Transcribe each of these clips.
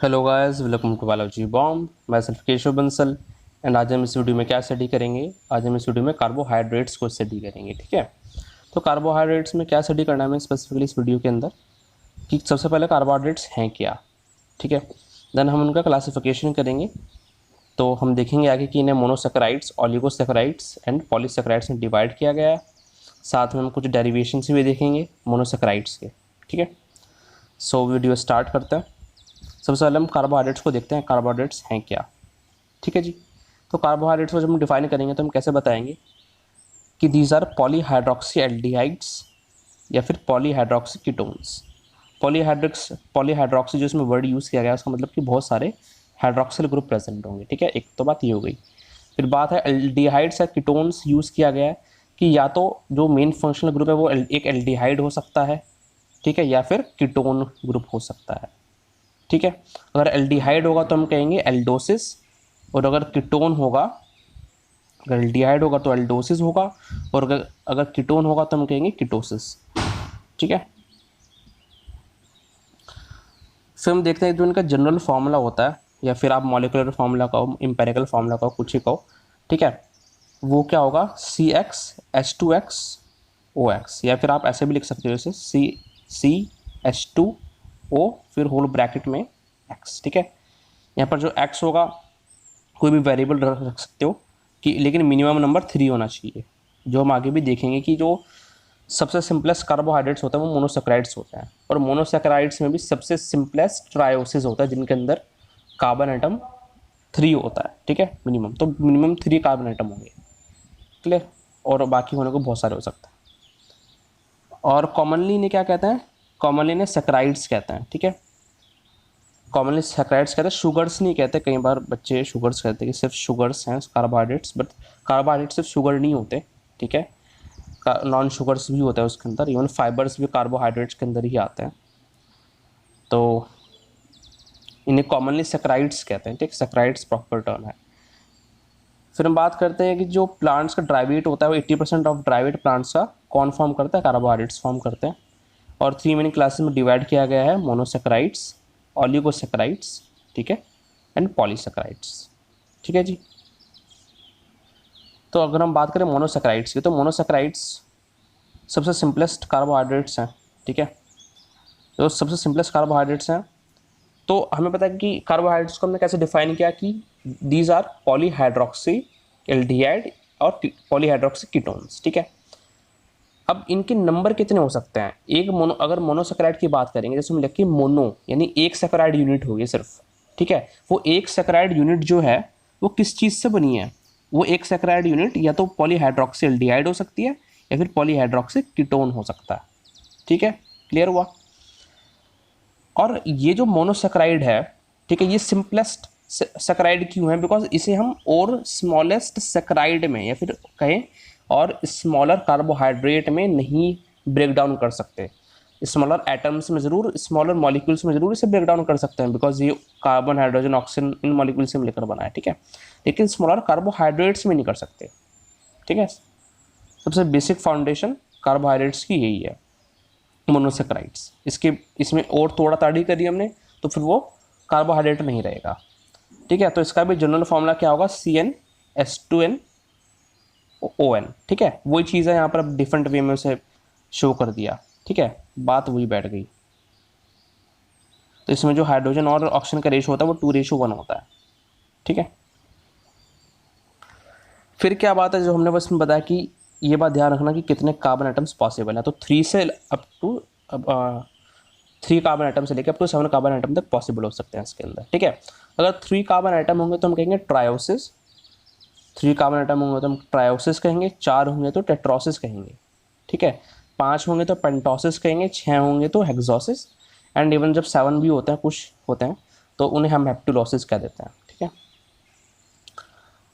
Hello guys, welcome to biology bomb. मैं सिर्फ Keshav Bansal. And आज हम इस वीडियो में क्या स्टडी करेंगे? आज हम इस वीडियो में कार्बोहाइड्रेट्स को स्टडी करेंगे। ठीक है, तो कार्बोहाइड्रेट्स में क्या स्टडी करना है हमें स्पेसिफिकली इस वीडियो के अंदर, कि सबसे पहले कार्बोहाइड्रेट्स हैं क्या। ठीक है, देन हम उनका क्लासिफिकेशन करेंगे। तो हम देखेंगे आगे कि इन्हें मोनोसेकेराइड्स, ऑलिगोसेकेराइड्स एंड पॉलीसेकेराइड्स में डिवाइड किया गया है। साथ में हम कुछ डेरिवेशन भी देखेंगे मोनोसेकेराइड्स के। ठीक है, सो वीडियो स्टार्ट करते हैं। सबसे पहले हम कार्बोहाइड्रेट्स को देखते हैं, कार्बोहाइड्रेट्स हैं क्या। ठीक है जी, तो कार्बोहाइड्रेट्स को जब हम डिफाइन करेंगे तो हम कैसे बताएंगे कि दीज आर पॉलीहाइड्रोक्सी एल्डिहाइड्स या फिर पॉलीहाइड्रोक्सी कीटोन्स। पॉलीहाइड्रोक्सी जो इसमें वर्ड यूज़ किया गया है उसका मतलब कि बहुत सारे हाइड्रोक्सिल ग्रुप प्रेजेंट होंगे। ठीक है, एक तो बात ये हो गई। फिर बात है एल्डिहाइड्स या कीटोन्स यूज़ किया गया है कि या तो जो मेन फंक्शनल ग्रुप है वो एक एल्डिहाइड हो सकता है, ठीक है, या फिर कीटोन ग्रुप हो सकता है। ठीक है, अगर एल्डिहाइड होगा तो हम कहेंगे एल्डोसिस, और अगर कीटोन होगा, अगर एल्डिहाइड होगा तो एल्डोसिस होगा, और अगर अगर कीटोन होगा तो हम कहेंगे कीटोसिस। ठीक है, फिर हम देखते हैं जो इनका जनरल फार्मूला होता है, या फिर आप मॉलिकुलर फार्मूला कहो, एम्पेरिकल फार्मूला कहो, कुछ ही कहो। ठीक है, वो क्या होगा? CX H2X OX, या फिर आप ऐसे भी लिख सकते हो जैसे CH2O फिर होल ब्रैकेट में X। ठीक है, यहाँ पर जो X होगा कोई भी वेरिएबल रख सकते हो कि, लेकिन मिनिमम नंबर 3 होना चाहिए। जो हम आगे भी देखेंगे कि जो सबसे सिंपलेस्ट कार्बोहाइड्रेट्स होता है वो मोनोसेकेराइड्स होते हैं, और मोनोसेकेराइड्स में भी सबसे सिंपलेस्ट ट्रायोसिस होता है जिनके अंदर कार्बन आइटम 3 होता है। ठीक है, मिनिमम, तो मिनिमम 3 कार्बन आइटम होंगे। क्लियर? और बाकी होने को बहुत सारे हो सकते हैं। और कॉमनली इन्हें क्या कहते हैं? कॉमनली इन्हें सेकेराइड्स कहते हैं। ठीक है, कॉमनली सेकेराइड्स कहते हैं, शुगर्स नहीं कहते। कई बार बच्चे शुगर्स कहते हैं कि सिर्फ शुगर्स हैं कार्बोहाइड्रेट्स, बट कार्बोहाइड्रेट्स सिर्फ शुगर नहीं होते। ठीक है, नॉन शुगर्स भी होता है उसके अंदर, इवन फाइबर्स भी कार्बोहाइड्रेट्स के अंदर ही आते हैं। तो इन्हें कॉमनली सेकेराइड्स कहते हैं। ठीक, सेकेराइड्स प्रॉपर टर्म है। फिर हम बात करते हैं कि जो प्लांट्स का ड्राई वेट होता है वो 80% ऑफ ड्राई वेट प्लांट्स का कौन फॉर्म करता है? कार्बोहाइड्रेट्स फॉर्म करते हैं। और 3 मेन क्लासेस में डिवाइड किया गया है, मोनोसेकेराइड्स, ऑलिगोसेकेराइड्स, ठीक है, एंड पॉलीसेकेराइड्स। ठीक है जी, तो अगर हम बात करें मोनोसेकेराइड्स की, तो मोनोसेकेराइड्स सबसे सिंपलेस्ट कार्बोहाइड्रेट्स हैं। ठीक है, तो सबसे सिंपलेस्ट कार्बोहाइड्रेट्स हैं। तो हमें पता है कि कार्बोहाइड्रेट्स को हमने कैसे डिफाइन किया कि दीज आर पॉलीहाइड्रोक्सी एल्डिहाइड और पॉलीहाइड्रोक्सी कीटोन्स। ठीक है, अब इनके नंबर कितने हो सकते हैं? एक मोनो, अगर मोनोसेकेराइड की बात करेंगे, जैसे हम लिखें मोनो, यानी एक सेकेराइड यूनिट होगी सिर्फ। ठीक है, वो एक सेकेराइड यूनिट जो है वो किस चीज़ से बनी है? वो एक सेकेराइड यूनिट या तो पॉलीहाइड्रोक्सी एल्डिहाइड हो सकती है या फिर पॉलीहाइड्रोक्सी कीटोन हो सकता है। ठीक है, क्लियर हुआ? और ये जो मोनोसेकेराइड है, ठीक है, ये सिंपलेस्ट सेकेराइड क्यों है? बिकॉज इसे हम और स्मॉलेस्ट सेकेराइड में, या फिर कहें और स्मॉलर कार्बोहाइड्रेट में नहीं ब्रेक डाउन कर सकते। स्मॉलर एटम्स में ज़रूर, स्मॉलर मॉलिक्यूल्स में ज़रूर इसे ब्रेक डाउन कर सकते हैं, बिकॉज ये carbon, hydrogen, oxygen in molecule से मिलकर बना है। ठीक है, लेकिन स्मॉलर कार्बोहाइड्रेट्स में नहीं कर सकते। ठीक है, सबसे बेसिक फाउंडेशन कार्बोहाइड्रेट्स की यही है, मोनोसेकेराइड्स। इसके इसमें और थोड़ा ताड़ी करी हमने तो फिर वो कार्बोहाइड्रेट नहीं रहेगा। ठीक है, तो इसका भी जनरल फॉर्मूला क्या होगा? CnH2nOn। ठीक है, वही चीज़ है यहाँ पर, अब डिफरेंट वे में उसे शो कर दिया। ठीक है, बात वही बैठ गई। तो इसमें जो हाइड्रोजन और ऑक्सीजन का रेशो होता है वो 2:1 होता है। ठीक है, फिर क्या बात है जो हमने बस में बताया कि ये बात ध्यान रखना कि कितने कार्बन आइटम्स पॉसिबल है। तो 3 से अप टू 3 कार्बन आइटम से लेकर अप टू 7 कार्बन आइटम तक पॉसिबल हो सकते हैं इसके अंदर। ठीक है, अगर 3 कार्बन आइटम होंगे तो हम कहेंगे ट्रायोसिस, 3 कार्बन आइटम होंगे तो हम ट्रायोसिस कहेंगे, 4 होंगे तो टेट्रोसिस कहेंगे। ठीक है, 5 होंगे तो पेंटोसिस कहेंगे, 6 होंगे तो हेक्सोसिस, एंड इवन जब 7 भी होते हैं, कुछ होते हैं, तो उन्हें हम हेप्टुलोसिस कह देते हैं। ठीक है,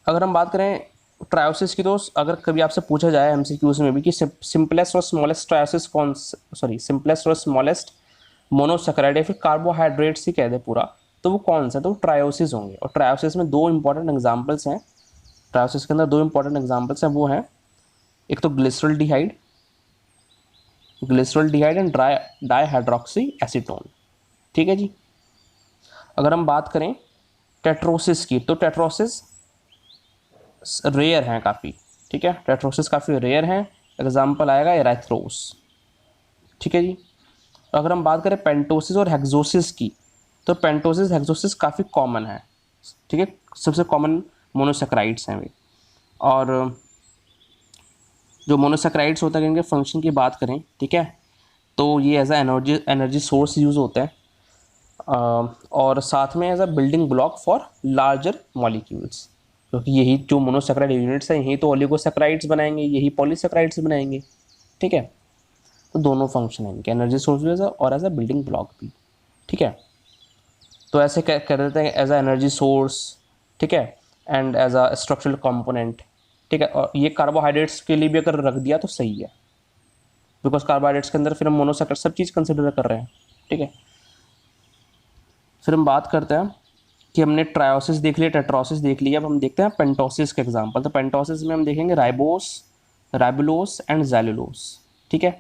अगर हम बात करें ट्रायोसिस की, तो अगर कभी आपसे पूछा जाए एमसीक्यूज में भी कि सिंपलेस्ट और स्मॉलेस्ट ट्रायोसिस कौन, सॉरी सिंपलेस्ट और स्मॉलेस्ट मोनोसेकेराइड या फिर कार्बोहाइड्रेट्स ही कह दे पूरा, तो वो कौन सा? तो ट्रायोसिस होंगे। और ट्रायोसिस में 2 इंपॉर्टेंट एग्जांपल्स हैं, ट्रायोसिस के अंदर 2 इंपॉर्टेंट एग्जांपल्स हैं, वो हैं एक तो glyceraldehyde, and di hydroxy acetone. ठीक है जी, अगर हम बात करें टेट्रोसिस की, तो टेट्रोसिस रेयर हैं काफ़ी, ठीक है, टेट्रोसिस काफ़ी रेयर हैं। एग्जाम्पल आएगा एराथ्रोस, ठीक है जी। अगर हम बात करें पेंटोसिस और हेक्सोसिस की, तो पेंटोसिस हेक्सोसिस काफ़ी कॉमन है, ठीक है, सबसे कॉमन मोनोसेक्राइड्स हैं वे। और जो मोनोसेक्राइड्स होते हैं, इनके फंक्शन की बात करें, ठीक है, तो ये as a energy source use होते हैं, और साथ में as a building block for larger molecules, क्योंकि यही जो मोनोसेक्राइड यूनिट्स हैं यही तो ओलिगोसेक्राइड्स बनाएंगे, यही पॉलीसेक्राइड्स बनाएंगे, ठीक है। तो दोनों फंक्शन है इनके, एनर्जी सोर्स भी और एज अ बिल्डिंग ब्लॉक भी, ठीक है। तो ऐसे कर देते हैं एज अ एनर्जी सोर्स, ठीक है, and as a structural component, ठीक है। और ये कार्बोहाइड्रेट्स के लिए भी अगर रख दिया तो सही है, बिकॉज कार्बोहाइड्रेट्स के अंदर फिर हम मोनोसेक्राइड सब चीज़ कंसिडर कर रहे हैं, ठीक है। फिर हम बात करते हैं कि हमने ट्रायोसिस देख लिया, टेट्रोसिस देख लिया, अब हम देखते हैं पेंटोसिस के एग्जांपल। तो पेंटोसिस में हम देखेंगे राइबोस, राइबुलोस एंड ज़ैलुलोस, ठीक है।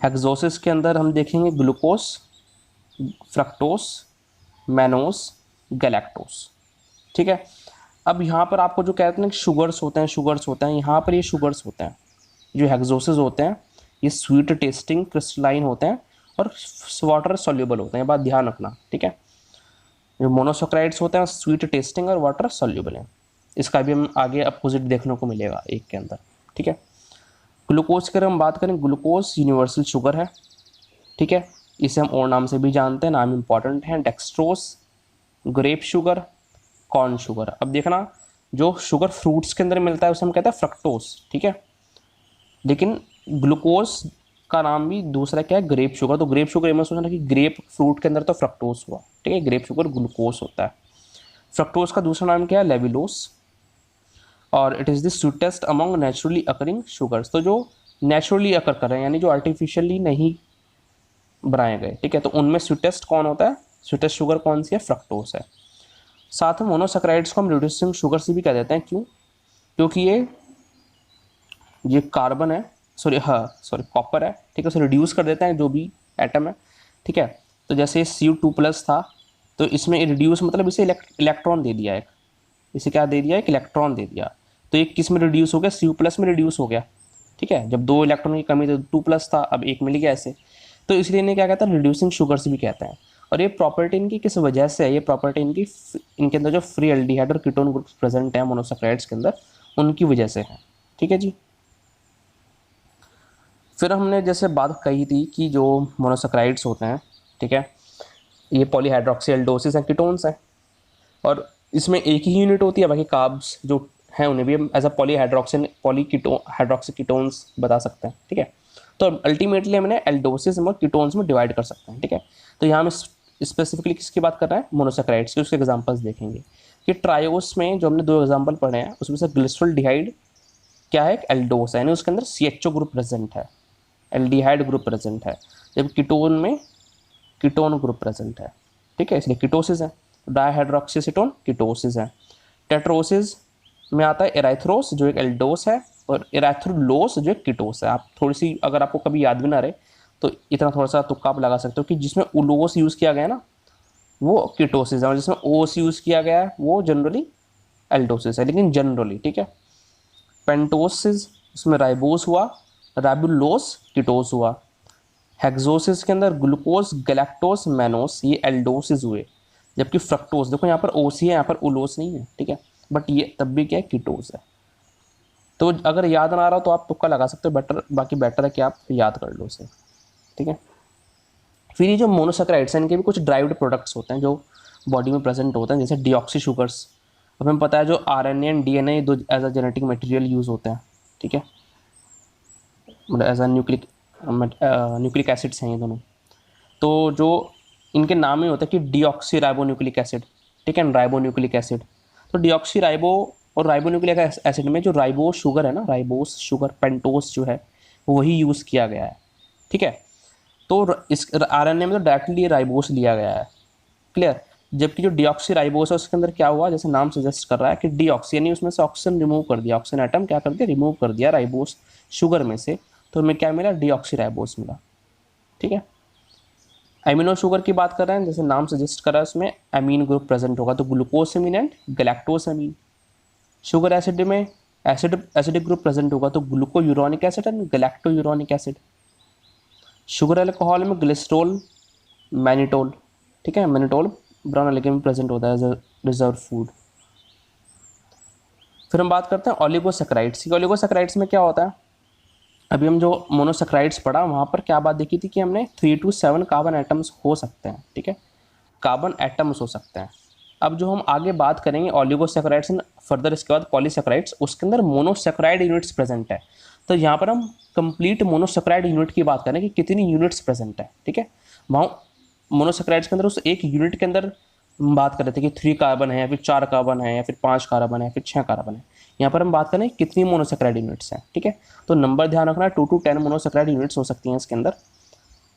हेक्सोसिस के अंदर हम देखेंगे ग्लूकोस, फ्रक्टोस, मैनोस, गैलेक्टोस, ठीक है। अब यहाँ पर आपको जो कहते हैं शुगर्स होते हैं, शुगर्स होते हैं, यहाँ पर ये शुगर्स होते हैं जो हेक्सोसिस होते हैं, ये स्वीट टेस्टिंग क्रिस्टलाइन होते हैं और वाटर सॉल्युबल होते हैं, ये बात ध्यान रखना, ठीक है। जो मोनोसेक्राइड्स होते हैं स्वीट टेस्टिंग और वाटर सॉल्युबल हैं, इसका भी हम आगे अपोजिट देखने को मिलेगा एक के अंदर, ठीक है। ग्लूकोज की अगर हम बात करें, ग्लूकोज यूनिवर्सल शुगर है, ठीक है, इसे हम और नाम से भी जानते हैं, नाम इंपॉर्टेंट है, dextrose, grape sugar, corn sugar. अब देखना, जो शुगर फ्रूट्स के अंदर मिलता है उसे हम कहते हैं फ्रक्टोस, ठीक है, लेकिन ग्लूकोज का नाम भी दूसरा क्या है, ग्रेप शुगर। तो ग्रेप शुगर में सोचना कि ग्रेप फ्रूट के अंदर तो फ्रक्टोस हुआ, ठीक है, ग्रेप शुगर ग्लूकोज होता है। फ्रक्टोज का दूसरा नाम क्या है, लेविलोस, और it is the sweetest among naturally occurring sugars. तो जो नेचुरली अकर कर रहे हैं, यानी जो आर्टिफिशियली नहीं बनाए गए, ठीक है, तो उनमें स्वीटेस्ट कौन होता है, स्वीटेस्ट शुगर कौन सी है, फ्रक्टोस है। साथ में मोनोसेक्राइड्स को हम रिड्यूसिंग शुगर से भी कह देते हैं, क्यों, क्योंकि ये कार्बन है, सॉरी कॉपर है, ठीक है, उसे रिड्यूस कर देते हैं जो भी एटम है, ठीक है। तो जैसे Cu2+ था, तो इसमें रिड्यूस मतलब इसे इलेक्ट्रॉन दे दिया एक, इसे क्या दे दिया, एक इलेक्ट्रॉन दे दिया, तो एक किस में रिड्यूस हो गया, Cu+ में रिड्यूस हो गया, ठीक है। जब 2 इलेक्ट्रॉन की कमी थी 2+ था, अब 1 मिल गया ऐसे, तो इसलिए इन्हें क्या कहता है, रिड्यूसिंग शुगर्स भी कहते हैं। और ये प्रॉपर्टी इनकी किस वजह से है, ये प्रॉपर्टी इनकी इनके अंदर जो फ्री एल्डिहाइड और कीटोन ग्रुप्स प्रेजेंट है मोनोसेक्राइड्स के अंदर, उनकी वजह से है, ठीक है जी। फिर हमने जैसे बात कही थी कि जो मोनोसेक्राइड्स होते हैं, ठीक है, ये पॉलीहाइड्रोक्सी एल्डोसिस हैं, कीटोन्स हैं, और इसमें एक ही यूनिट होती है, बाकी कार्ब्स जो हैं उन्हें भी हम एज अ हाइड्रोक्सी कीटोन्स बता सकते हैं, ठीक है। तो अल्टीमेटली हमने एल्डोसिस और कीटोन्स में डिवाइड कर सकते हैं, ठीक है। तो यहाँ हम स्पेसिफिकली किसकी बात कर रहे हैं, मोनोसेक्राइड्स की, उसके एग्जांपल्स देखेंगे कि ट्रायोस में जो हमने 2 एग्जांपल पढ़े हैं उसमें से ग्लिसरॉल्डिहाइड क्या है, एक एल्डोस है, यानी उसके अंदर CHO ग्रुप प्रेजेंट है, एल्डिहाइड ग्रुप प्रेजेंट है, जब कीटोन में कीटोन ग्रुप प्रेजेंट है, ठीक है, इसलिए कीटोसिस है। डायहाइड्रोक्सीसीटोन कीटोसिस है। टेट्रोसिस में आता है एराथ्रोस जो एक एल्डोस है, और एराथ्रोलोस जो एक कीटोस है। आप थोड़ी सी, अगर आपको कभी याद भी ना रहे तो इतना थोड़ा सा तुक्का आप लगा सकते हो कि जिसमें उलोस यूज़ किया गया ना वो कीटोसिस है, और जिसमें ओस यूज़ किया गया है वो जनरली एल्डोसिस है, लेकिन जनरली, ठीक है। पेंटोसिस उसमें राइबोस हुआ, राइबुलोस कीटोस हुआ। हेक्सोसिस के अंदर ग्लूकोज, गैलेक्टोस, मैनोस, ये एल्डोसिस हुए, जबकि फ्रक्टोस देखो यहाँ पर ओस ही है, यहाँ पर उलोस नहीं है, ठीक है, बट ये तब भी क्या है, कीटोस है। तो अगर याद ना आ रहा हो तो आप तुक्का लगा सकते हो, बेटर, बाकी बेटर है कि आप याद कर लो उसे, ठीक है। फिर ये जो मोनोसेक्राइड्स हैं इनके भी कुछ ड्राइव्ड प्रोडक्ट्स होते हैं जो बॉडी में प्रेजेंट होते हैं, जैसे डीऑक्सी शुगर्स। अब हमें पता है जो RNA एंड DNA दो as a genetic material use होते हैं, ठीक है, मतलब एज अ न्यूक्लिक एसिड्स हैं ये दोनों। तो जो इनके नाम ही होता है कि डीऑक्सी राइबो न्यूक्लिक एसिड, ठीक है, राइबो न्यूक्लिक एसिड। तो डीऑक्सी राइबो और राइबो न्यूक्लिक एसिड में जो राइबोस शुगर है ना, राइबोस शुगर, पेंटोस जो है वही यूज़ किया गया है, ठीक है। तो इस RNA में तो डायरेक्टली राइबोस लिया गया है, क्लियर। जबकि जो डीऑक्सी राइबोस है उसके अंदर क्या हुआ, जैसे नाम सजेस्ट कर रहा है कि डीऑक्सी, यानी उसमें से ऑक्सीजन रिमूव कर दिया, ऑक्सीजन एटम क्या कर दिया, रिमूव कर दिया राइबोस शुगर में से, तो हमें क्या मिला, डीऑक्सी राइबोस मिला, ठीक है। एमिनो शुगर की बात कर रहे हैं, जैसे नाम सजेस्ट कर रहा है उसमें एमीन ग्रुप प्रेजेंट होगा, तो glucosamine and galactosamine. Sugar acid में एसिडिक ग्रुप प्रेजेंट होगा, तो glucuronic acid and galacturonic acid. Sugar alcohol में ग्लिसरॉल, मैनिटोल, ठीक है, मैनिटोल ब्राउन अलगे में प्रेजेंट होता है एज अ रिजर्व फूड। फिर हम बात करते हैं ओलिगोसैकेराइड्स। ओलिगोसैकेराइड्स में क्या होता है, अभी हम जो मोनोसैकेराइड्स पढ़ा वहाँ पर क्या बात देखी थी कि हमने 3 to 7 कार्बन एटम्स हो सकते हैं, ठीक है, कार्बन एटम्स हो सकते हैं। अब जो हम आगे बात करेंगे ओलिगोसैकेराइड्स एंड फर्दर इसके बाद पॉलीसैकेराइड्स, उसके अंदर मोनोसैकेराइड यूनिट्स प्रेजेंट है। तो यहाँ पर हम कंप्लीट मोनोसैकेराइड यूनिट की बात करें कि कितनी यूनिट्स प्रेजेंट है, ठीक है। वहाँ मोनोसैकेराइड्स के अंदर उस एक यूनिट के अंदर हम बात कर रहे थे कि 3 कार्बन है या फिर 4 कार्बन है या फिर 5 कार्बन है या फिर 6 कार्बन है। यहाँ पर हम बात करें कितनी मोनोसैकेराइड यूनिट्स हैं, ठीक है। तो नंबर ध्यान रखना, 2 to 10 मोनोसैकेराइड यूनिट्स हो सकती हैं इसके अंदर,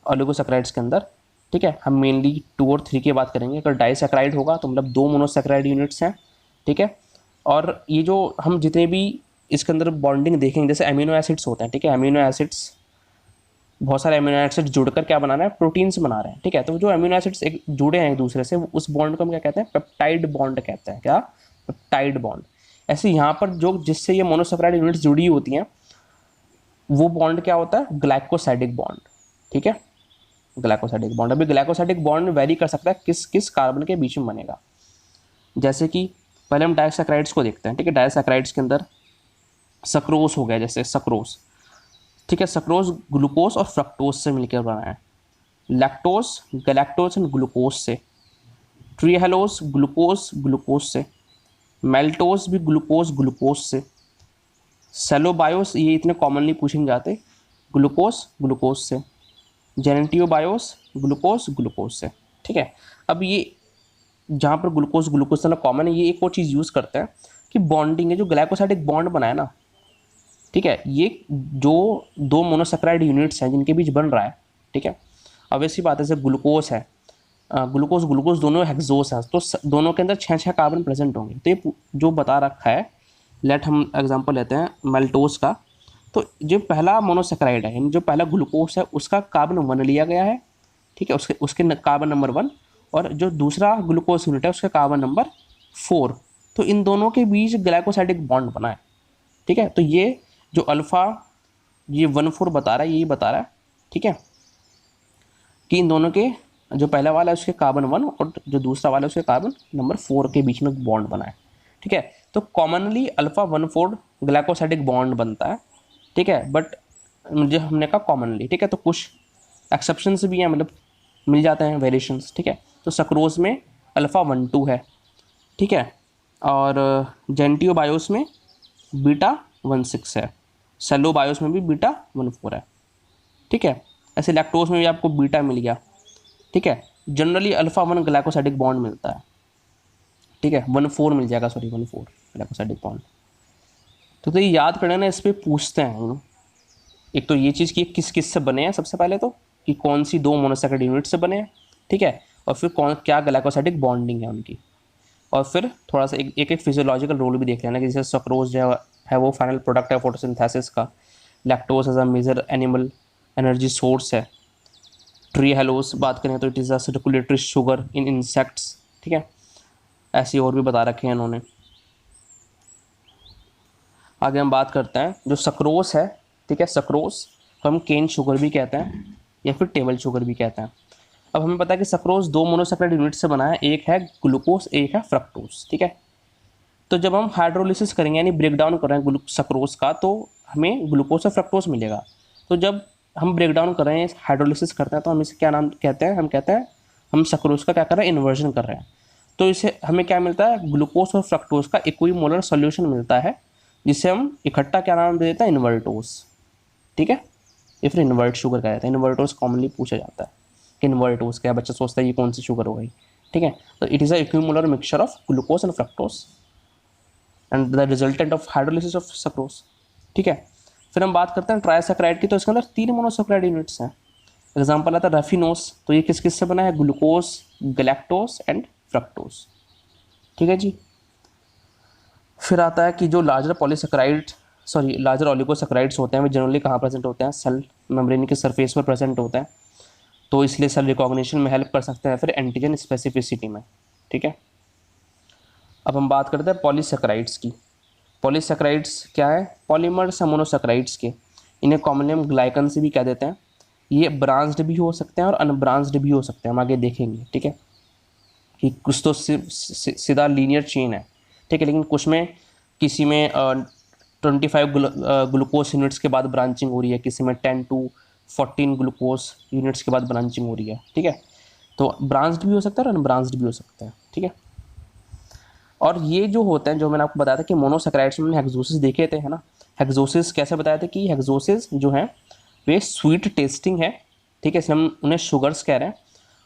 ओलिगोसैकेराइड्स के अंदर, ठीक है। हम मेनली 2 और 3 की बात करेंगे। अगर डाइसैकेराइड होगा तो मतलब 2 मोनोसैकेराइड यूनिट्स हैं, ठीक है। और ये जो हम जितने भी इसके अंदर बॉन्डिंग देखेंगे, जैसे अमीनो एसिड्स होते हैं, ठीक है, अमीनो एसिड्स बहुत सारे अमीनो एसिड्स जुड़कर क्या बना रहे हैं, प्रोटीन्स बना रहे हैं, ठीक है। तो जो अमीनो एसिड्स एक जुड़े हैं एक दूसरे से, उस बॉन्ड को हम क्या कहते हैं, पेप्टाइड बॉन्ड कहते हैं। क्या, पेप्टाइड बॉन्ड। ऐसे यहाँ पर जो जिससे ये मोनोसैकेराइड यूनिट्स जुड़ी होती हैं वो बॉन्ड क्या होता है, ग्लाइकोसाइडिक बॉन्ड, ठीक है, ग्लाइकोसाइडिक बॉन्ड। अभी ग्लाइकोसाइडिक बॉन्ड वेरी कर सकता है किस किस कार्बन के बीच में बनेगा। जैसे कि पहले हम डाइसैकेराइड्स को देखते हैं, ठीक है। डाइसैकेराइड्स के अंदर सक्रोस हो गया, जैसे सक्रोस, ठीक है, सक्रोज ग्लूकोज और फ्रक्टोज से मिलकर बना है। लैक्टोज गैलेक्टोज एंड ग्लूकोज से। ट्रीहेलोज ग्लूकोज ग्लूकोज से। मेल्टोज भी ग्लूकोज ग्लूकोज से। सेलोबायोस, ये इतने कॉमनली पूछे जाते, ग्लूकोज ग्लूकोज से। जेनेटियोबायोस ग्लूकोज ग्लूकोज से, ठीक है। अब ये जहाँ पर ग्लूकोज ग्लूकोज से कॉमन है, ये एक और चीज़ यूज़ करते हैं कि बॉन्डिंग है, जो ग्लाइकोसाइडिक बॉन्ड बनाए ना, ठीक है, ये जो 2 मोनोसैकेराइड यूनिट्स हैं जिनके बीच बन रहा है, ठीक है। अब ऐसी बात है, जैसे ग्लूकोज है, ग्लूकोज ग्लूकोज दोनों हेक्सोस हैं, तो दोनों के अंदर 6 कार्बन प्रेजेंट होंगे। तो ये जो बता रखा है, लेट हम एग्जांपल लेते हैं मेल्टोज का। तो जो पहला मोनोसैकेराइड है, यानी जो पहला ग्लूकोज है, उसका कार्बन 1 लिया गया है, ठीक है, उसके कार्बन नंबर 1, और जो दूसरा ग्लूकोज यूनिट है उसका कार्बन नंबर 4। तो इन दोनों के बीच ग्लाइकोसाइडिक बॉन्ड बना है, ठीक है। तो ये जो अल्फ़ा ये 1,4 बता रहा है, यही बता रहा है, ठीक है, कि इन दोनों के जो पहला वाला है उसके कार्बन 1 और जो दूसरा वाला है उसके कार्बन नंबर 4 के बीच में बॉन्ड बना है, ठीक है। तो कॉमनली अल्फ़ा 1,4 ग्लाइकोसाइडिक बॉन्ड बनता है, ठीक है, बट मुझे हमने कहा कॉमनली, ठीक है। तो कुछ एक्सेप्शंस भी हैं, मतलब मिल जाते हैं वेरिएशंस, ठीक है। तो सक्रोज में अल्फ़ा 1,2 है, ठीक है, और जेनेटियोबायोस में बीटा 1,6 है। सेलोबायोस में भी बीटा 1,4 है, ठीक है। ऐसे लैक्टोज में भी आपको बीटा मिल गया, ठीक है। जनरली अल्फ़ा 1 ग्लाइकोसाइडिक बॉन्ड मिलता है, ठीक है, 1,4 मिल जाएगा, सॉरी 1,4 ग्लाइकोसाइडिक बॉन्ड। तो ये याद करना ना, इस पर पूछते हैं एक तो ये चीज़ कि किस किस से बने हैं, सबसे पहले तो कि कौन सी 2 मोनोसैकेराइड यूनिट से बने हैं, ठीक है, और फिर कौन क्या ग्लाइकोसाइडिक बॉन्डिंग है उनकी, और फिर थोड़ा सा एक एक फिजियोलॉजिकल रोल भी देख लेना कि जैसे सक्रोज जो है वो फाइनल प्रोडक्ट है फोटोसिंथेसिस का। Lactose as a major animal energy source है। ट्रीहेलोज बात करें तो it is a circulatory sugar in insects, ठीक है। ऐसे और भी बता रखे हैं इन्होंने। आगे हम बात करते हैं जो सक्रोस है, ठीक है, सक्रोस तो हम केन शुगर भी कहते हैं या फिर टेबल शुगर भी कहते हैं। अब हमें पता है कि सक्रोज 2 मोनोसैकेराइड यूनिट से बना है, एक है ग्लूकोज एक है फ्रक्टोज, ठीक है। तो जब हम हाइड्रोलिसिस करेंगे यानी ब्रेक डाउन कर रहे हैं सक्रोज का, तो हमें ग्लूकोज और फ्रक्टोज मिलेगा। तो जब हम ब्रेक डाउन कर रहे हैं, हाइड्रोलिसिस करते हैं, तो हम इसे क्या नाम कहते हैं, हम कहते हैं हम सक्रोज का क्या कर रहे हैं, इन्वर्जन कर रहे हैं। तो इसे हमें क्या मिलता है, ग्लूकोज और फ्रक्टोज का इक्विमोलर सॉल्यूशन मिलता है, जिसे हम इकट्ठा क्या नाम दे देते हैं, इन्वर्टोज, ठीक है, या फिर इन्वर्ट शुगर कहा जाता है। इन्वर्टोज कॉमनली पूछा जाता है कि इन्वर्टोज क्या, बच्चा सोचता है ये कौन सी शुगर हो गई, ठीक है। तो it is a equimolar mixture of glucose and fructose and the resultant of hydrolysis of sucrose, ठीक है। फिर हम बात करते हैं ट्राइसैकेराइड की, तो इसके अंदर 3 मोनोसैकेराइड यूनिट्स हैं। एग्जाम्पल आता है रफिनोस, तो ये किस किस से बना है, ग्लूकोज गैलेक्टोज एंड फ्रक्टोज, ठीक है जी। फिर आता है कि जो लार्जर ओलिगोसैकेराइड्स होते हैं, वे जनरली कहाँ प्रेजेंट होते हैं, सेल मेम्ब्रेन के सरफेस पर प्रेजेंट होते हैं। तो इसलिए सेल रिकॉग्निशन में हेल्प कर सकते हैं, फिर एंटीजन स्पेसिफिसिटी में। ठीक है, अब हम बात करते हैं पॉलीसेकेराइड्स की। पॉलीसेकेराइड्स क्या है? पॉलीमर्स है मोनोसेकेराइड्स के। इन्हें कॉमनली हम ग्लाइकन से भी कह देते हैं। ये ब्रांच्ड भी हो सकते हैं और अनब्रांच्ड भी हो सकते हैं, हम आगे देखेंगे। ठीक है, कि कुछ तो सिर्फ सीधा लीनियर चेन है, ठीक है, लेकिन कुछ में किसी में 25 ग्लूकोज यूनिट्स के बाद ब्रांचिंग हो रही है, किसी में 10 to 14 ग्लूकोज यूनिट्स के बाद ब्रांचिंग हो रही है। ठीक है, तो ब्रांच्ड भी हो सकता है और अनब्रांच्ड भी हो सकता है। ठीक है, और ये जो होते हैं, जो मैंने आपको बताया था कि मोनोसेकेराइड्स में हेक्सोसिस देखे थे, है ना। हेक्सोसिस कैसे बताया था कि हेक्सोसिस जो है वे स्वीट टेस्टिंग है, ठीक है, इसलिए हम उन्हें शुगर्स कह रहे हैं,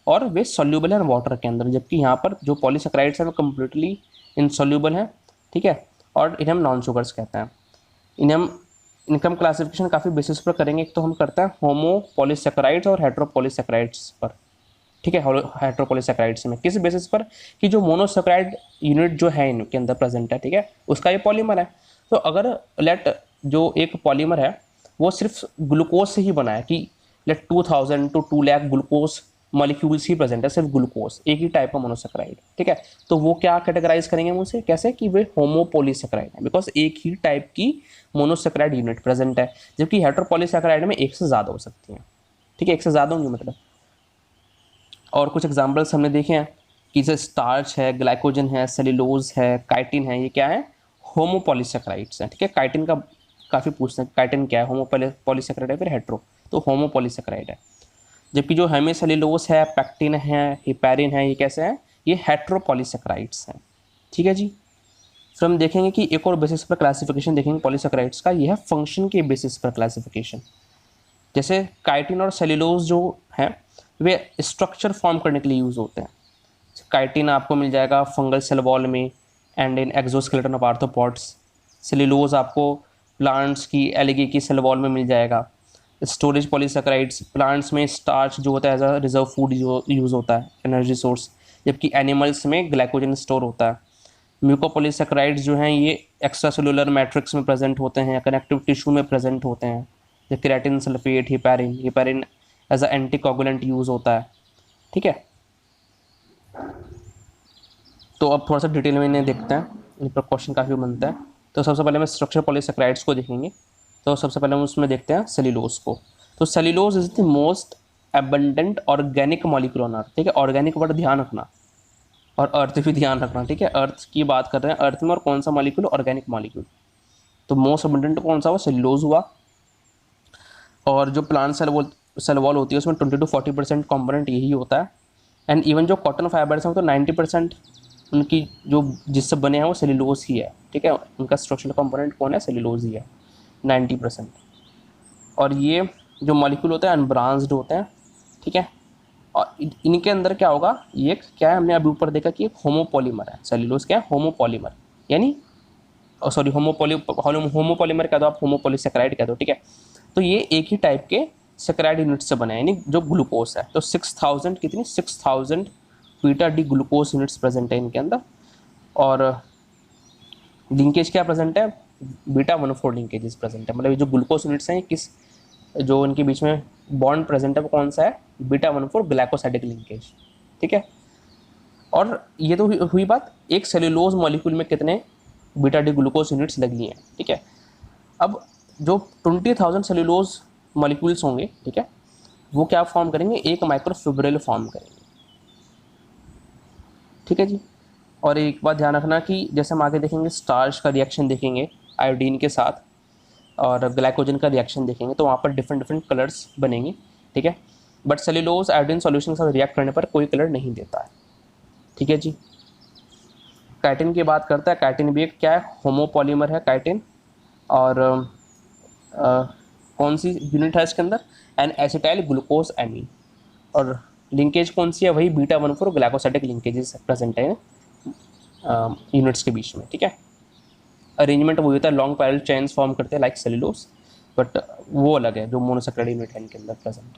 और वे सॉल्यूबल है वाटर के अंदर, जबकि यहाँ पर जो पॉलीसेकेराइड्स हैं वो कम्प्लीटली इनसॉल्यूबल हैं। ठीक है, और इन्हें हम नॉन शुगर्स कहते हैं। इन्हें हम इनका हम क्लासिफिकेशन काफ़ी बेसिस पर करेंगे। एक तो हम करते हैं होमो पॉलीसेकेराइड्स और हेट्रोपॉलीसेकेराइड्स पर। ठीक है, हेट्रोपॉलीसेकेराइड्स में किस बेसिस पर? कि जो मोनोसेकेराइड यूनिट जो है इनके अंदर प्रेजेंट है, ठीक है, उसका ये पॉलीमर है। तो अगर लेट जो एक पॉलीमर है वो सिर्फ ग्लूकोज से ही बना है, कि let 2000 to 2 lakh glucose molecules ही प्रेजेंट है, सिर्फ ग्लूकोज, एक ही टाइप का मोनोसेकेराइड। ठीक है, तो वो क्या कैटेगराइज करेंगे हम उसे, कैसे? कि वे होमोपॉलीसेकेराइड है, बिकॉज एक ही टाइप की मोनोसेकेराइड यूनिट प्रेजेंट है। जबकि हेट्रोपॉलीसेकेराइड में एक से ज़्यादा हो सकती हैं। ठीक है, एक से ज़्यादा होंगी मतलब। और कुछ एग्जाम्पल्स हमने देखे हैं कि जैसे स्टार्च है, ग्लाइकोजन है, सेल्यूलोज है, काइटिन है, ये क्या है? होमोपॉलीसेकेराइड्स हैं। ठीक है, काइटिन का काफ़ी पूछते हैं, काइटिन क्या है? होमोपॉलीसेकेराइड है, फिर हेट्रो, तो होमोपॉलीसेकेराइड है। जबकि जो हेमिसेल्यूलोज है, पैक्टिन है, हिपैरिन है, ये कैसे हैं? ये हेट्रोपॉलीसेकेराइड्स हैं। ठीक है जी, फिर हम देखेंगे कि एक और बेसिस पर क्लासिफिकेशन देखेंगे पॉलीसेकेराइड्स का, ये है फंक्शन के बेसिस पर क्लासिफिकेशन। जैसे काइटिन और सेल्यूलोज जो है वे स्ट्रक्चर फॉर्म करने के लिए यूज़ होते हैं। काइटिन आपको मिल जाएगा फंगल सेल वॉल में and in exoskeleton of arthropods. Cellulose आपको प्लांट्स की एल्गी की सेल वॉल में मिल जाएगा। स्टोरेज पॉलीसेकेराइड्स, प्लांट्स में स्टार्च जो होता है as a reserve food use होता है, एनर्जी सोर्स, जबकि एनिमल्स में ग्लाइकोजन स्टोर होता है। म्यूकोपॉलीसेकेराइड्स जो हैं ये एक्स्ट्रा सेलुलर मैट्रिक्स में प्रेजेंट होते हैं, कनेक्टिव टिश्यू में प्रेजेंट होते हैं। जैसे creatine sulphate, heparin as a anticoagulant use होता है। ठीक है, तो अब थोड़ा सा डिटेल में इन्हें देखते हैं, इन पर क्वेश्चन काफ़ी बनता है। तो सबसे पहले हम स्ट्रक्चर पॉलीसेकेराइड्स को देखेंगे। तो सबसे पहले हम उसमें देखते हैं सेल्यूलोज को। तो cellulose is the most abundant organic molecule on earth. ठीक है, ऑर्गेनिक वर्ड ध्यान रखना, और अर्थ भी ध्यान रखना। ठीक है, अर्थ की बात कर रहे हैं, अर्थ में और कौन सा मॉलिक्यूल? Organic molecule. तो मोस्ट एबंडेंट कौन सा हुआ? सेल्यूलोज हुआ। और जो प्लांट सेल वॉल होती है उसमें 20 to 40% कॉम्पोनेंट यही होता है। एंड इवन जो कॉटन फाइबर्स हैं वो तो 90% उनकी जो जिससे बने हैं वो सेल्यूलोज ही है। ठीक है, उनका स्ट्रक्चरल कंपोनेंट कौन है? सेल्यूलोज ही है 90%। और ये जो मॉलिक्यूल होते हैं अनब्रांच्ड होते हैं। ठीक है, और इनके अंदर क्या होगा? ये क्या है, हमने अभी ऊपर देखा कि एक होमोपॉलीमर है। सेल्यूलोज क्या है? होमोपॉलीमर, यानी सॉरी होमोपॉलीमर कह दो आप, होमोपॉलीसेकेराइड कह दो। ठीक है, तो ये एक ही टाइप के सेकेराइड यूनिट से बने हैं, यानी जो ग्लूकोज है। तो 6000 कितनी? 6000 beta D glucose units present है इनके अंदर। और लिंकेज क्या प्रेजेंट है? बीटा 1,4 लिंकेजेस प्रेजेंट है। मतलब ये जो ग्लूकोज यूनिट्स हैं किस जो इनके बीच में बॉन्ड प्रेजेंट है वो कौन सा है? Beta 1,4 glycosidic linkage. ठीक है, और ये तो हुई बात एक सेल्यूलोज मॉलिक्यूल में कितने बीटा डी ग्लूकोज यूनिट्स लगी हैं। ठीक है, अब जो 20,000 सेल्यूलोज मॉलिक्यूल्स होंगे, ठीक है, वो क्या फॉर्म करेंगे? एक माइक्रोफिब्रिल फॉर्म करेंगे। ठीक है जी, और एक बात ध्यान रखना कि जैसे हम आगे देखेंगे स्टार्च का रिएक्शन देखेंगे आयोडीन के साथ, और ग्लाइकोजन का रिएक्शन देखेंगे, तो वहाँ पर डिफरेंट डिफरेंट कलर्स बनेंगे। ठीक है, बट सेल्यूलोज आयोडीन सॉल्यूशन के साथ रिएक्ट करने पर कोई कलर नहीं देता है। ठीक है जी, काइटिन की बात करता है। काइटिन भी एक क्या है? होमोपॉलीमर है काइटिन। और कौन सी यूनिट है इसके अंदर? N acetyl glucose amine. और लिंकेज कौन सी है? वही बीटा 1,4 ग्लाइकोसाइडिक लिंकेजेस प्रेजेंट है यूनिट्स के बीच में। ठीक है, अरेंजमेंट वही होता है, लॉन्ग पैरेलल चेन्स फॉर्म करते हैं लाइक सेल्यूलोज, बट वो अलग है जो मोनोसेकेराइड यूनिट है इनके अंदर प्रेजेंट।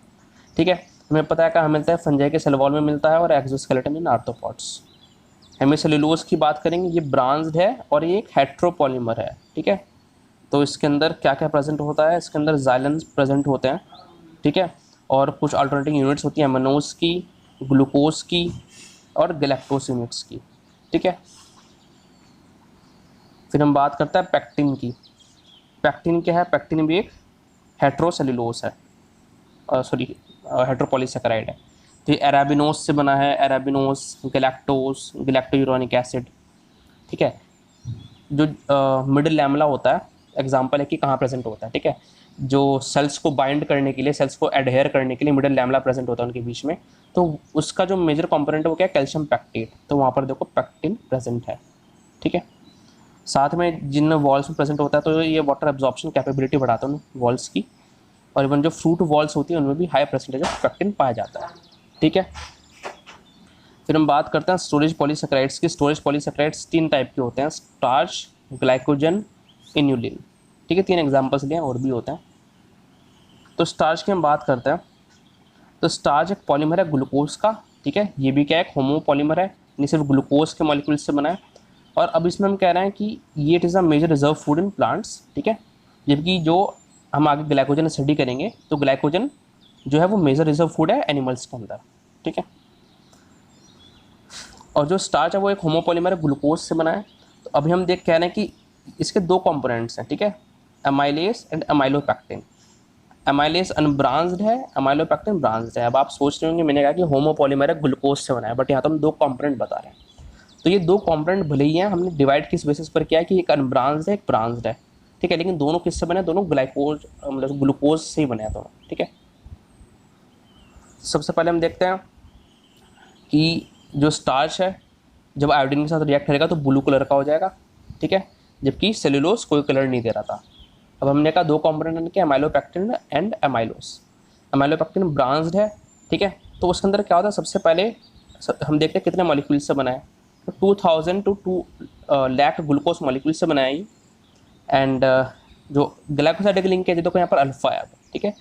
ठीक है, हमें पता है कहाँ मिलता है? फंजाई के सेल वॉल में मिलता है और एक्सोस्केलेटन इन आर्थ्रोपॉड्स। हेमिसेल्यूलोज की बात करेंगे, ये ब्रांच्ड है और ये एक हेट्रोपॉलीमर है। ठीक है, तो इसके अंदर क्या क्या प्रेजेंट होता है? इसके अंदर जाइलेंस प्रेजेंट होते हैं। ठीक है, और कुछ अल्टरनेटिंग यूनिट्स होती हैं अमीनोज की, ग्लूकोज की और गैलेक्टोज यूनिट्स की, ठीक है। फिर हम बात करते हैं पैक्टिन की। पैक्टिन क्या है? पैक्टिन भी एक हेट्रोसेल्यूलोज है, सॉरी हेट्रोपॉलीसेकेराइड है। तो ये अराबिनोज से बना है, अराबिनोज, गैलेक्टोज, गैलेक्टोयूरानिक एसिड, ठीक है। जो मिडिल लैमेला होता है, एग्जांपल है कि कहाँ प्रेजेंट होता है, ठीक है। जो सेल्स को बाइंड करने के लिए, सेल्स को एडहेयर करने के लिए मिडिल लैमेला प्रेजेंट होता है उनके बीच में, तो उसका जो मेजर कंपोनेंट है वो क्या है? Calcium pectate. तो वहाँ पर देखो पैक्टिन प्रेजेंट है, ठीक है। साथ में जिन वॉल्स में प्रेजेंट होता है तो ये वाटर एब्जॉर्प्शन कैपेबिलिटी बढ़ाता है वॉल्स की, और इवन जो फ्रूट वॉल्स होती है उनमें भी हाई परसेंटेज ऑफ पैक्टिन पाया जाता है, ठीक है। फिर हम बात करते हैं स्टोरेज पॉलीसेकेराइड्स की। स्टोरेज पॉलीसेकेराइड्स 3 टाइप के होते हैं, स्टार्च, ग्लाइकोजन, इन्यूलिन, ठीक है। 3 एग्जांपल्स लिए, और भी होते हैं। तो स्टार्च की हम बात करते हैं। तो स्टार्च एक पॉलीमर है ग्लूकोज का, ठीक है। ये भी क्या है? एक होमोपॉलीमर है, यानी सिर्फ ग्लूकोज के मॉलिक्यूल से बना है। और अब इसमें हम कह रहे हैं कि ये it is a major reserve food in plants, ठीक है। जबकि जो हम आगे ग्लाइकोजन स्टडी करेंगे तो ग्लाइकोजन जो है वो मेजर रिजर्व फूड है एनिमल्स के अंदर, ठीक है। और जो स्टार्च है वो एक होमोपॉलीमर है, ग्लूकोज से बना है। तो अभी हम देख कह रहे हैं कि इसके 2 कंपोनेंट्स हैं, ठीक है, amylase and amylopectin. Amylase unbranched है, एमाइलोपैक्टिन ब्रांच्ड है। अब आप सोच रहे होंगे मैंने कहा कि होमोपॉलीमर है, ग्लूकोज से बना है, बट यहाँ तो हम 2 कंपोनेंट बता रहे हैं। तो ये 2 कंपोनेंट भले ही हैं, हमने डिवाइड किस बेसिस पर किया है कि एक अनब्रांच्ड है, एक ब्रांच्ड है, ठीक है। लेकिन दोनों किससे बने? दोनों ग्लाइकोज मतलब ग्लूकोज से ही बने हैं दोनों, ठीक है। सबसे पहले हम देखते हैं कि जो स्टार्च है जब आयोडीन के साथ रिएक्ट करेगा तो ब्लू कलर का हो जाएगा, ठीक है, जबकि सेलुलोज कोई कलर नहीं दे रहा था। अब हमने कहा 2 कंपोनेंट के amylopectin and amylose. Amylopectin branched है, ठीक है। तो उसके अंदर क्या होता है? सबसे पहले हम देखते हैं कितने मॉलिक्यूल से बना है। तो 2000 टू 2 लाख ग्लूकोज मॉलिक्यूल से बनाया ये। एंड जो ग्लाइकोसाइडिक लिंकेज है देखो यहाँ पर अल्फा है, ठीक है।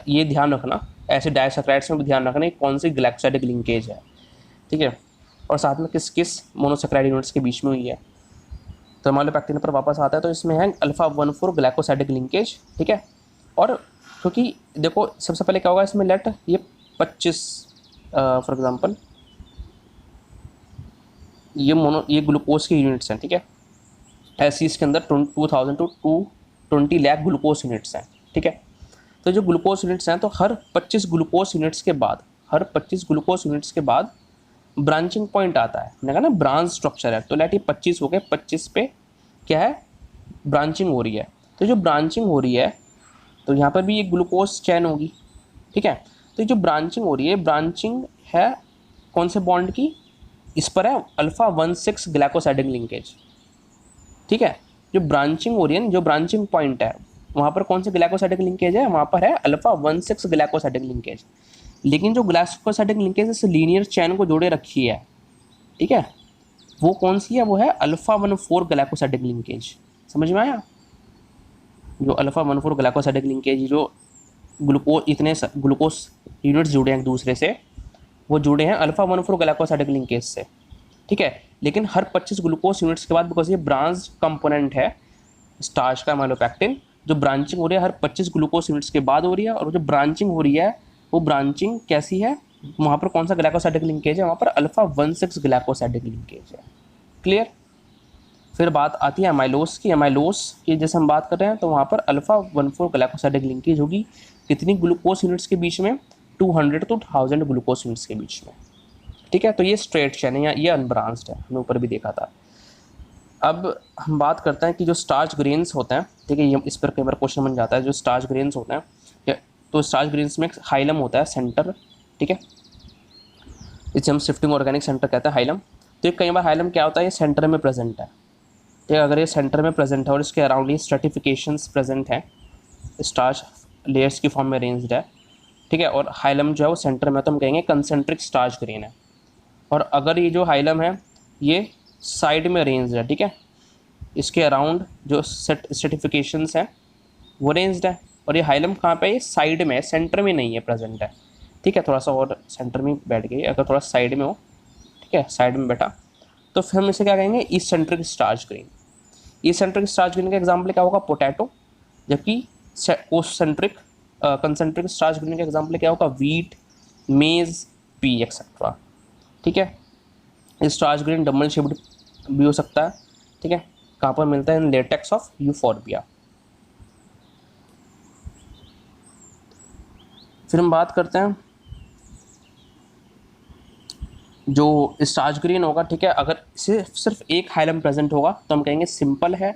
ये ध्यान रखना, ऐसे डायसैकेराइड्स में भी ध्यान रखना कौन सी ग्लाइकोसाइडिक लिंकेज है, ठीक है। और साथ में किस किस मोनोसेकेराइड यूनिट्स के बीच में हुई है। तो एमाइलोपैक्टिन पर वापस आता है तो इसमें है अल्फा 1,4 ग्लाइकोसाइडिक लिंकेज, ठीक है। और क्योंकि देखो सबसे पहले क्या होगा इसमें, लेट ये 25 फॉर एग्जांपल ये ग्लूकोज के यूनिट्स हैं, ठीक है। ऐसे इसके अंदर 2000 टू 220 लाख ग्लूकोज यूनिट्स हैं, ठीक है। तो जो ग्लूकोज यूनिट्स हैं तो हर 25 ग्लूकोज यूनिट्स के बाद, हर 25 ग्लूकोज यूनिट्स के बाद ब्रांचिंग पॉइंट आता है। मैंने कहा ना ब्रांच स्ट्रक्चर है, तो लेट ये 25 हो गए, 25 पे क्या है? ब्रांचिंग हो रही है। तो जो ब्रांचिंग हो रही है तो यहाँ पर भी एक ग्लूकोज चैन होगी, ठीक है। तो जो ब्रांचिंग हो रही है, ब्रांचिंग है कौन से बॉन्ड की? इस पर है अल्फा 16 ग्लाइकोसाइडिक लिंकेज, ठीक है। जो ब्रांचिंग हो रही है, जो ब्रांचिंग पॉइंट है वहाँ पर कौन से ग्लाइकोसाइडिक लिंकेज है? वहाँ पर है अल्फा 16 ग्लाइकोसाइडिक लिंकेज। लेकिन जो ग्लाइकोसाइडिक लिंकेज इस लीनियर चैन को जोड़े रखी है, ठीक है, वो कौन सी है? वो है अल्फा 14 ग्लाइकोसाइडिक लिंकेज। समझ में आया? जो अल्फा 14 ग्लाइकोसाइडिक लिंकेज, जो इतने ग्लूकोज यूनिट्स जुड़े हैं एक दूसरे से, वो जुड़े हैं अल्फा 14 ग्लाइकोसाइडिक लिंकेज से, ठीक है। लेकिन हर 25 ग्लूकोज यूनिट्स के बाद, बिकॉज ये ब्रांच कंपोनेंट है स्टार्च का एमाइलोपैक्टिन, जो ब्रांचिंग हो रही है हर 25 ग्लूकोज यूनिट्स के बाद हो रही है। और जो ब्रांचिंग हो रही है वो ब्रांचिंग कैसी है? वहाँ पर कौन सा ग्लाइकोसाइडिक लिंकेज है? वहाँ पर अल्फा 16 ग्लाइकोसाइडिक लिंकेज है। क्लियर? फिर बात आती है अमाइलोस की। अमाइलोस की जैसे हम बात कर रहे हैं तो वहाँ पर अल्फा 14 ग्लाइकोसाइडिक लिंकेज होगी। कितनी ग्लूकोज यूनिट्स के बीच में? 200 to 1000 ग्लूकोज यूनिट्स के बीच में, ठीक है। तो ये स्ट्रेट चैन है, ये अनब्रांच्ड है, हमने ऊपर भी देखा था। अब हम बात करते हैं कि जो स्टार्च ग्रेन्स होते हैं, ठीक है, ये इस पर कई बार क्वेश्चन बन जाता है। जो स्टार्च ग्रेन्स होते हैं, तो स्टार्च ग्रेन्स में हाइलम होता है सेंटर, ठीक है, इसे हम शिफ्टिंग ऑर्गेनिक सेंटर कहते हैं हाइलम। तो ये कई बार हाइलम क्या होता है? ये सेंटर में प्रेजेंट है, ठीक है। अगर ये सेंटर में प्रेजेंट है और इसके अराउंड ये स्ट्रेटिफिकेशंस प्रेजेंट हैं, स्टार्च लेयर्स की फॉर्म में अरेंज्ड है, ठीक है, और हाइलम जो है वो सेंटर में, तो हम कहेंगे कंसेंट्रिक स्टार्च ग्रेन है। और अगर ये जो हाइलम है ये साइड में अरेंज्ड है, ठीक है, इसके अराउंड जो स्ट्रेटिफिकेशंस हैं वो अरेंज्ड है, और ये हाइलम कहाँ पे है? ये साइड में है, सेंटर में नहीं है प्रेजेंट है, ठीक है। थोड़ा सा और सेंटर में बैठ गई, अगर थोड़ा साइड में हो, ठीक है, साइड में बैठा, तो फिर हम इसे क्या कहेंगे? East centric starch grain. East centric starch grain का एग्जाम्पल क्या होगा? पोटैटो। जबकि ओस्ट सेंट्रिक कंसेंट्रिक स्टार्च ग्रेन का एग्जाम्पल क्या होगा, वीट, मेज, पी एक्सेट्रा। ठीक है, स्टार्च ग्रेन डबल शेप्ड भी हो सकता है। ठीक है, कहाँ पर मिलता है, इन लेटेक्स ऑफ यूफोर्बिया। फिर हम बात करते हैं जो स्टार्च ग्रेन होगा। ठीक है, अगर सिर्फ एक हाइलम प्रेजेंट होगा तो हम कहेंगे सिंपल है।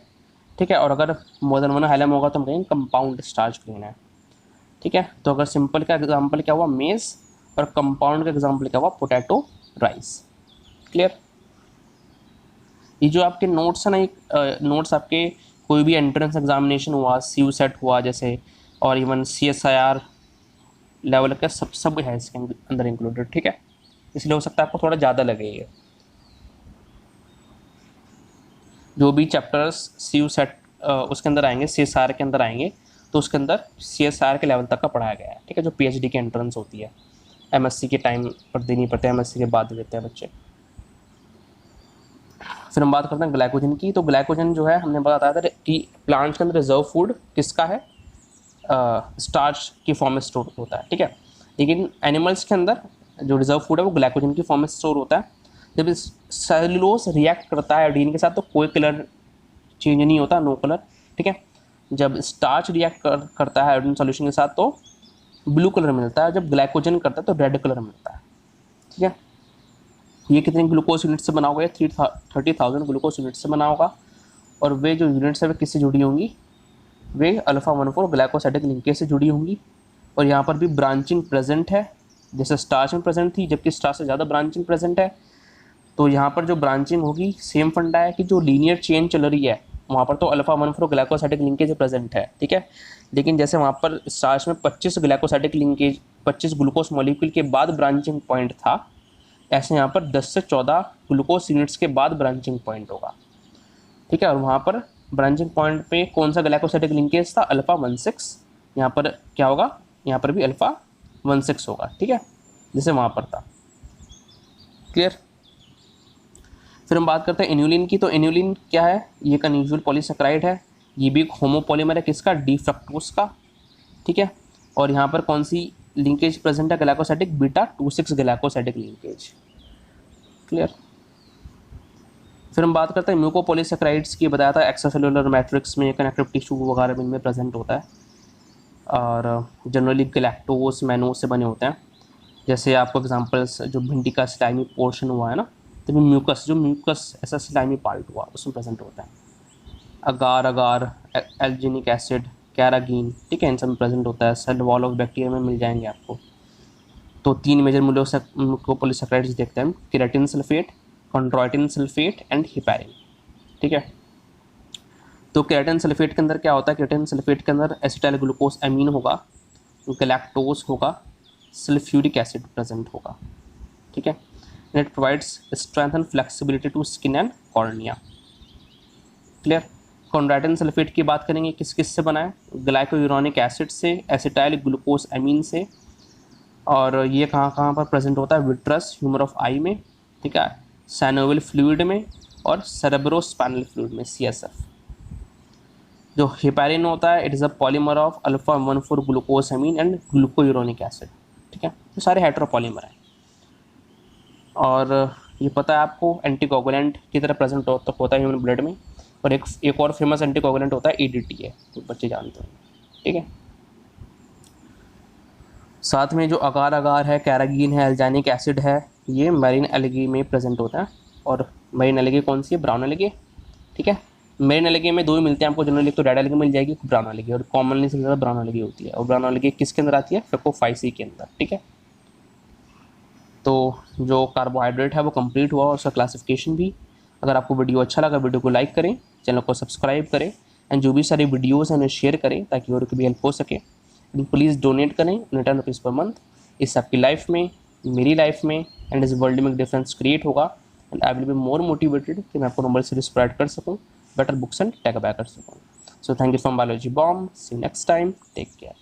ठीक है, और अगर मोर देन वन हाइलम होगा तो हम कहेंगे कंपाउंड स्टार्च ग्रेन है। ठीक है, तो अगर सिंपल का एग्जांपल क्या हुआ, मेज, और कंपाउंड का एग्जांपल क्या हुआ, पोटैटो राइस। क्लियर। ये जो आपके नोट्स है ना, ये नोट्स आपके कोई भी एंट्रेंस एग्जामिनेशन हुआ, सीयू सेट हुआ जैसे, और इवन CSIR लेवल का सब है इसके अंदर इंक्लूडेड। ठीक है, इसलिए हो सकता है आपको थोड़ा ज़्यादा लगे ये। जो भी चैप्टर्स CU सेट उसके अंदर आएंगे, CSR के अंदर आएंगे, तो उसके अंदर CSR के लेवल तक का पढ़ाया गया है। ठीक है, जो PhD की एंट्रेंस होती है, MSc के टाइम पर देनी पड़ती है, MSc के बाद देते हैं बच्चे। फिर हम बात करते हैं ग्लाइकोजन की। तो ग्लाइकोजन जो है, हमने बताया था कि प्लांट्स के अंदर रिजर्व फूड किसका है, स्टार्च की फॉर्म में स्टोर होता है। ठीक है, लेकिन एनिमल्स के अंदर जो रिजर्व फूड है वो ग्लाइकोजन की फॉर्म में स्टोर होता है। जब सेलुलोज रिएक्ट करता है आयोडीन के साथ तो कोई कलर चेंज नहीं होता, नो कलर। ठीक है, जब स्टार्च रिएक्ट करता है आयोडीन सॉल्यूशन के साथ तो ब्लू कलर मिलता है, जब ग्लाइकोजन करता है तो रेड कलर मिलता है। ठीक है, ये कितने ग्लूकोज यूनिट से बना होगा, ये 30,000 ग्लूकोज यूनिट से बना होगा। और वे जो यूनिट्स है वे किससे जुड़ी होंगी, वे अल्फा 1,4 ग्लाइकोसाइडिक लिंकेज से जुड़ी होंगी। और यहाँ पर भी ब्रांचिंग प्रेजेंट है, जैसे स्टार्च में प्रेजेंट थी, जबकि स्टार्च से ज़्यादा ब्रांचिंग प्रेजेंट है। तो यहाँ पर जो ब्रांचिंग होगी, सेम फंडा है कि जो लीनियर चेन चल रही है वहाँ पर तो अल्फा 1,4 ग्लाइकोसाइडिक लिंकेज प्रेजेंट है। ठीक है, लेकिन जैसे वहाँ पर स्टार्च में 25 ग्लाइकोसाइडिक लिंकेज, 25 ग्लूकोज मॉलिक्यूल के बाद ब्रांचिंग पॉइंट था, ऐसे यहाँ पर 10 से 14 ग्लूकोज यूनिट्स के बाद ब्रांचिंग पॉइंट होगा। ठीक है, और वहाँ पर ब्रांचिंग पॉइंट पे कौन सा ग्लाइकोसाइडिक लिंकेज था, अल्फा 16। यहाँ पर क्या होगा, यहाँ पर भी अल्फा 16 होगा। ठीक है, जैसे वहाँ पर था। क्लियर। फिर हम बात करते हैं इन्यूलिन की। तो इन्यूलिन क्या है, ये एक अनयूजुअल पॉलीसेकेराइड है, ये भी एक होमोपॉलीमर है किसका, डी फ्रक्टोज का। ठीक है, और यहाँ पर कौन सी लिंकेज प्रेजेंट है, ग्लाइकोसाइडिक β26 ग्लाइकोसाइडिक लिंकेज। क्लियर। फिर हम बात करते हैं म्यूकोपॉलीसेकेराइड्स की। बताया था एक्स्ट्रासेलुलर मैट्रिक्स में कनेक्टिव टिश्यू वगैरह में प्रेजेंट होता है, और जनरली गैलेक्टोज मैनोज से बने होते हैं। जैसे आपको एग्जांपल्स, जो भिंडी का स्लाइमी पोर्शन हुआ है ना, तो म्यूकस, जो म्यूकस ऐसा स्लाइमी पार्ट हुआ उसमें प्रेजेंट होता है। अगार अगार, एल्जिनिक एसिड, कैरागीन, ठीक है, इन सब में प्रेजेंट होता है। सेल वॉल ऑफ बैक्टीरिया में मिल जाएंगे आपको। तो 3 मेजर म्यूकोपॉलीसेकेराइड्स देखते हैं, keratin sulphate, chondroitin sulphate and heparin. ठीक है, तो केराटिन सल्फेट के अंदर क्या होता है, केराटिन सल्फेट के अंदर एसिटाइल ग्लूकोज एमीन होगा, गैलेक्टोज होगा, सल्फ्यूरिक एसिड प्रेजेंट होगा। ठीक है, it provides strength and flexibility to skin and cornea. Clear. Chondroitin sulphate की बात करेंगे, किस किस से बना है, ग्लाइकोयूरोनिक एसिड से, एसिटाइल ग्लूकोज एमीन से। और ये कहाँ कहाँ पर प्रेजेंट होता है, विट्रस ह्यूमर ऑफ आई में, ठीक है, सैनोविल फ्लूइड में, और सेरेब्रोस्पाइनल फ्लूइड में, CSF। जो हिपैरिन होता है, it is a polymer of alpha 1,4 glucose amine and glucuronic acid. ठीक है, तो सारे हेटेरोपॉलीमर हैं। और ये पता है आपको, एंटीकोगुलेंट की तरह प्रेजेंट होता है ह्यूमन ब्लड में। और एक और फेमस एंटीकोगुलेंट होता है EDTA, तो बच्चे जानते हैं। ठीक है, साथ में जो अगार अगार है, कैरागीन है, एल्जानिक एसिड है, ये मैरीन एल्गी में प्रेजेंट होता है। और मैरीन एल्गी कौन सी है, ब्राउन एल्गी। ठीक है, मैरीन एल्गी में 2 ही मिलते हैं आपको जनरली, तो रेड एल्गी मिल जाएगी, ब्राउन एल्गी, और कॉमनली सबसे ज़्यादा ब्राउन एल्गी होती है। और ब्राउन एल्गी किसके अंदर आती है, फेकोफाइसी के अंदर। ठीक है, तो जो कार्बोहाइड्रेट है वो कंप्लीट हुआ, और उसका क्लासिफिकेशन भी। अगर आपको वीडियो अच्छा लगा, वीडियो को लाइक करें, चैनल को सब्सक्राइब करें, एंड जो भी सारी वीडियोज़ हैं उन्हें शेयर करें ताकि और की भी हेल्प हो सके। प्लीज़ डोनेट करें 19 रुपीज़ पर मंथ। इससे आपकी लाइफ में, मेरी लाइफ में, एंड इस वर्ल्ड में एक डिफरेंस क्रिएट होगा, and I will be more motivated कि मैं आपको नॉर्मल सीरीज प्रोवाइड कर सकूँ, better books and take back कर सकूँ। So thank you from biology bomb. See you next time, take care.